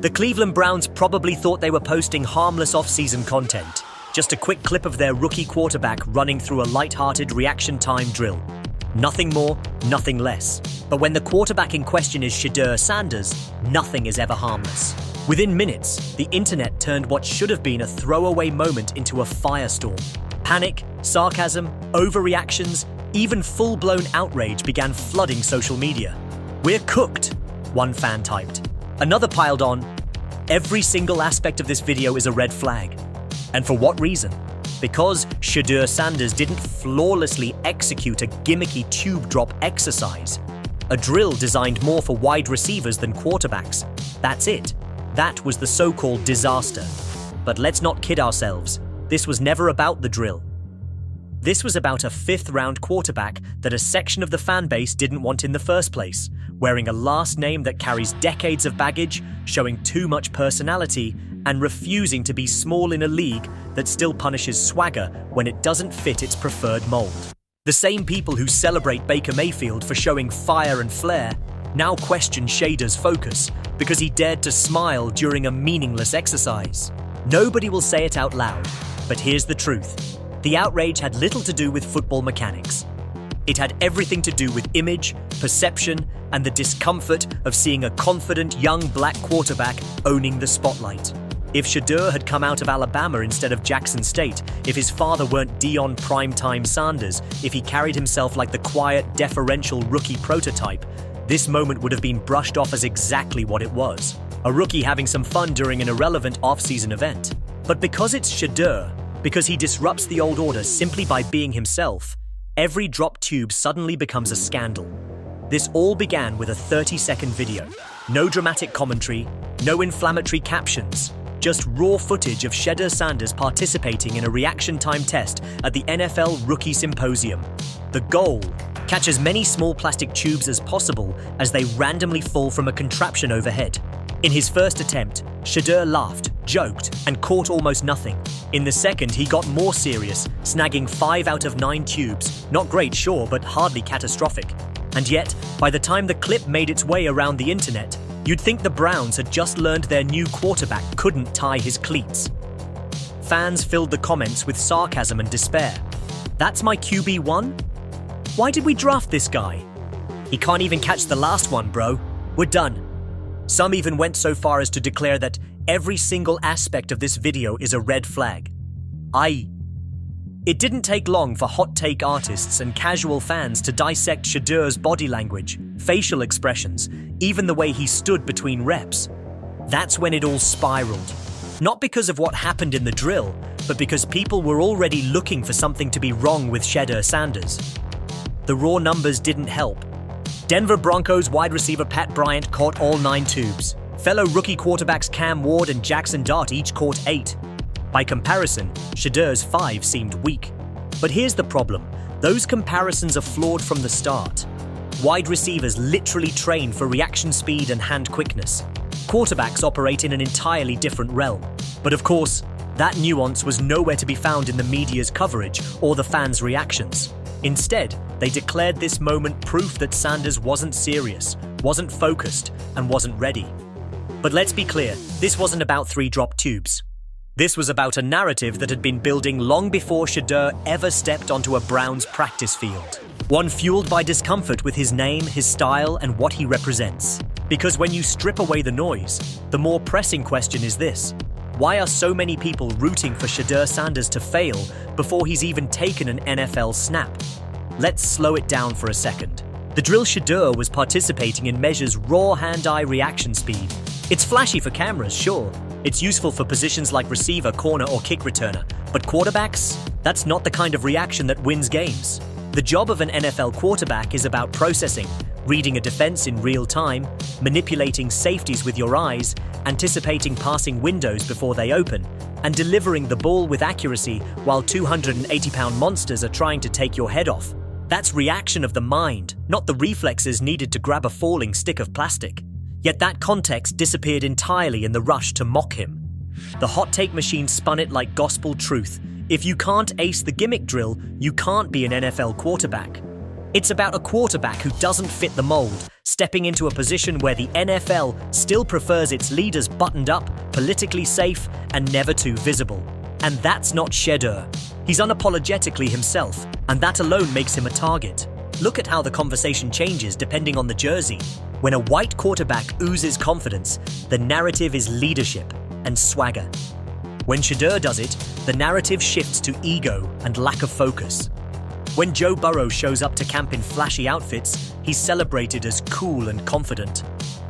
The Cleveland Browns probably thought they were posting harmless off-season content. Just a quick clip of their rookie quarterback running through a light-hearted reaction time drill. Nothing more, nothing less. But when the quarterback in question is Shedeur Sanders, nothing is ever harmless. Within minutes, the internet turned what should have been a throwaway moment into a firestorm. Panic, sarcasm, overreactions, even full-blown outrage began flooding social media. "We're cooked," one fan typed. Another piled on, "Every single aspect of this video is a red flag." And for what reason? Because Shedeur Sanders didn't flawlessly execute a gimmicky tube drop exercise. A drill designed more for wide receivers than quarterbacks. That's it. That was the so-called disaster. But let's not kid ourselves. This was never about the drill. This was about a fifth-round quarterback that a section of the fan base didn't want in the first place, wearing a last name that carries decades of baggage, showing too much personality, and refusing to be small in a league that still punishes swagger when it doesn't fit its preferred mold. The same people who celebrate Baker Mayfield for showing fire and flair now question Shedeur's focus because he dared to smile during a meaningless exercise. Nobody will say it out loud, but here's the truth. The outrage had little to do with football mechanics. It had everything to do with image, perception, and the discomfort of seeing a confident young black quarterback owning the spotlight. If Shedeur had come out of Alabama instead of Jackson State, if his father weren't Deion Primetime Sanders, if he carried himself like the quiet, deferential rookie prototype, this moment would have been brushed off as exactly what it was. A rookie having some fun during an irrelevant off-season event. But because it's Shedeur, because he disrupts the old order simply by being himself, every drop tube suddenly becomes a scandal. This all began with a 30-second video. No dramatic commentary, no inflammatory captions, just raw footage of Shedeur Sanders participating in a reaction time test at the NFL Rookie Symposium. The goal: catch as many small plastic tubes as possible as they randomly fall from a contraption overhead. In his first attempt, Shedeur laughed, joked, and caught almost nothing. In the second, he got more serious, snagging 5 out of 9 tubes. Not great, sure, but hardly catastrophic. And yet, by the time the clip made its way around the internet, you'd think the Browns had just learned their new quarterback couldn't tie his cleats. Fans filled the comments with sarcasm and despair. "That's my QB1? Why did we draft this guy? He can't even catch the last one, bro. We're done." Some even went so far as to declare that every single aspect of this video is a red flag. It didn't take long for hot take artists and casual fans to dissect Shedeur's body language, facial expressions, even the way he stood between reps. That's when it all spiraled. Not because of what happened in the drill, but because people were already looking for something to be wrong with Shedeur Sanders. The raw numbers didn't help. Denver Broncos wide receiver Pat Bryant caught all 9 tubes. Fellow rookie quarterbacks Cam Ward and Jackson Dart each caught 8. By comparison, Shedeur's 5 seemed weak. But here's the problem. Those comparisons are flawed from the start. Wide receivers literally train for reaction speed and hand quickness. Quarterbacks operate in an entirely different realm. But of course, that nuance was nowhere to be found in the media's coverage or the fans' reactions. Instead, they declared this moment proof that Sanders wasn't serious, wasn't focused, and wasn't ready. But let's be clear, this wasn't about 3 drop tubes. This was about a narrative that had been building long before Shedeur ever stepped onto a Browns practice field. One fueled by discomfort with his name, his style, and what he represents. Because when you strip away the noise, the more pressing question is this: why are so many people rooting for Shedeur Sanders to fail before he's even taken an NFL snap? Let's slow it down for a second. The drill Shedeur was participating in measures raw hand-eye reaction speed. It's flashy for cameras, sure. It's useful for positions like receiver, corner, or kick returner. But quarterbacks? That's not the kind of reaction that wins games. The job of an NFL quarterback is about processing, reading a defense in real time, manipulating safeties with your eyes, anticipating passing windows before they open, and delivering the ball with accuracy while 280-pound monsters are trying to take your head off. That's reaction of the mind, not the reflexes needed to grab a falling stick of plastic. Yet that context disappeared entirely in the rush to mock him. The hot take machine spun it like gospel truth. If you can't ace the gimmick drill, you can't be an NFL quarterback. It's about a quarterback who doesn't fit the mold, stepping into a position where the NFL still prefers its leaders buttoned up, politically safe, and never too visible. And that's not Shedeur. He's unapologetically himself, and that alone makes him a target. Look at how the conversation changes depending on the jersey. When a white quarterback oozes confidence, the narrative is leadership and swagger. When Shedeur does it, the narrative shifts to ego and lack of focus. When Joe Burrow shows up to camp in flashy outfits, he's celebrated as cool and confident.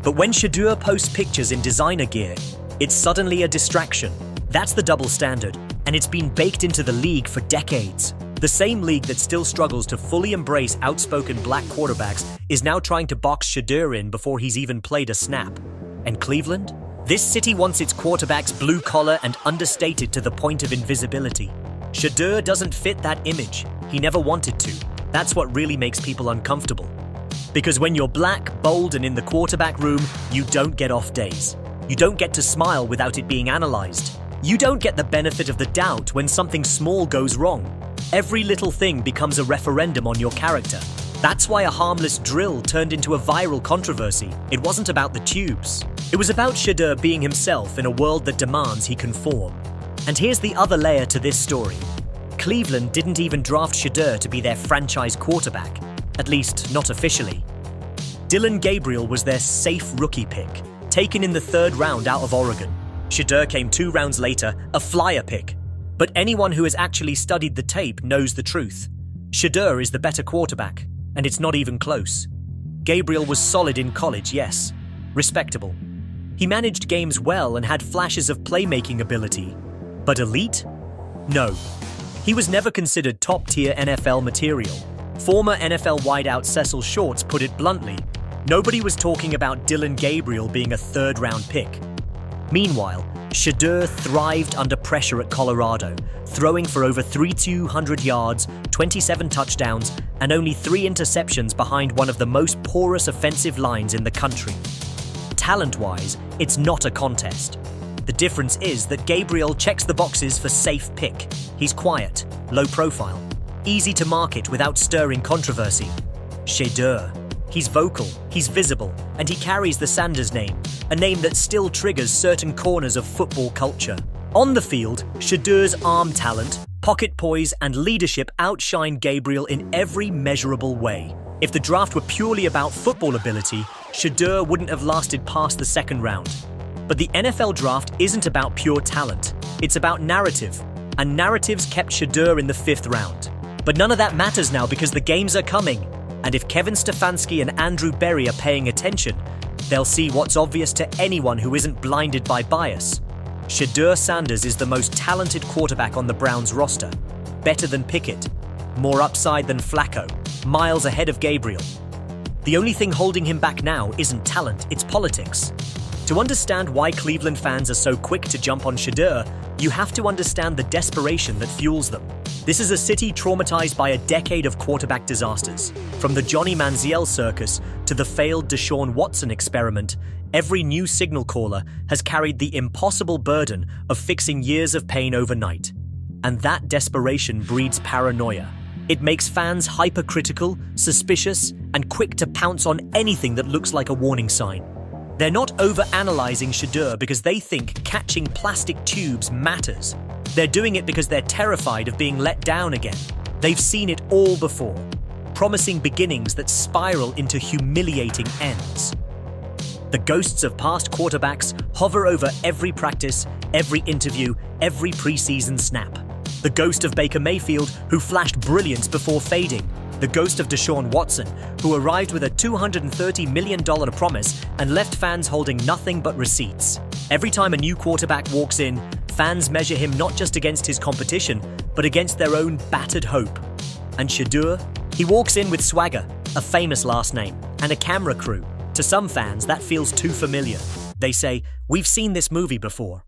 But when Shedeur posts pictures in designer gear, it's suddenly a distraction. That's the double standard, and it's been baked into the league for decades. The same league that still struggles to fully embrace outspoken black quarterbacks is now trying to box Shedeur in before he's even played a snap. And Cleveland? This city wants its quarterbacks blue-collar and understated to the point of invisibility. Shedeur doesn't fit that image. He never wanted to. That's what really makes people uncomfortable. Because when you're black, bold, and in the quarterback room, you don't get off days. You don't get to smile without it being analyzed. You don't get the benefit of the doubt when something small goes wrong. Every little thing becomes a referendum on your character. That's why a harmless drill turned into a viral controversy. It wasn't about the tubes. It was about Shedeur being himself in a world that demands he conform. And here's the other layer to this story. Cleveland didn't even draft Shedeur to be their franchise quarterback, at least not officially. Dillon Gabriel was their safe rookie pick, taken in the 3rd round out of Oregon. Shedeur came 2 rounds later, a flyer pick. But anyone who has actually studied the tape knows the truth. Shedeur is the better quarterback, and it's not even close. Gabriel was solid in college, yes. Respectable. He managed games well and had flashes of playmaking ability. But elite? No. He was never considered top-tier NFL material. Former NFL wideout Cecil Shorts put it bluntly. Nobody was talking about Dillon Gabriel being a 3rd-round pick. Meanwhile, Shedeur thrived under pressure at Colorado, throwing for over 3,200 yards, 27 touchdowns, and only 3 interceptions behind one of the most porous offensive lines in the country. Talent-wise, it's not a contest. The difference is that Gabriel checks the boxes for safe pick. He's quiet, low profile, easy to market without stirring controversy. Shedeur. He's vocal, he's visible, and he carries the Sanders name, a name that still triggers certain corners of football culture. On the field, Shedeur's arm talent, pocket poise, and leadership outshine Gabriel in every measurable way. If the draft were purely about football ability, Shedeur wouldn't have lasted past the 2nd round. But the NFL draft isn't about pure talent, it's about narrative, and narratives kept Shedeur in the 5th round. But none of that matters now because the games are coming, and if Kevin Stefanski and Andrew Berry are paying attention, they'll see what's obvious to anyone who isn't blinded by bias. Shedeur Sanders is the most talented quarterback on the Browns roster, better than Pickett, more upside than Flacco, miles ahead of Gabriel. The only thing holding him back now isn't talent, it's politics. To understand why Cleveland fans are so quick to jump on Shedeur, you have to understand the desperation that fuels them. This is a city traumatized by a decade of quarterback disasters. From the Johnny Manziel circus to the failed Deshaun Watson experiment, every new signal caller has carried the impossible burden of fixing years of pain overnight. And that desperation breeds paranoia. It makes fans hypercritical, suspicious, and quick to pounce on anything that looks like a warning sign. They're not over-analyzing Shedeur because they think catching plastic tubes matters. They're doing it because they're terrified of being let down again. They've seen it all before. Promising beginnings that spiral into humiliating ends. The ghosts of past quarterbacks hover over every practice, every interview, every preseason snap. The ghost of Baker Mayfield, who flashed brilliance before fading. The ghost of Deshaun Watson, who arrived with a $230 million promise and left fans holding nothing but receipts. Every time a new quarterback walks in, fans measure him not just against his competition, but against their own battered hope. And Shedeur? He walks in with swagger, a famous last name, and a camera crew. To some fans, that feels too familiar. They say, "We've seen this movie before."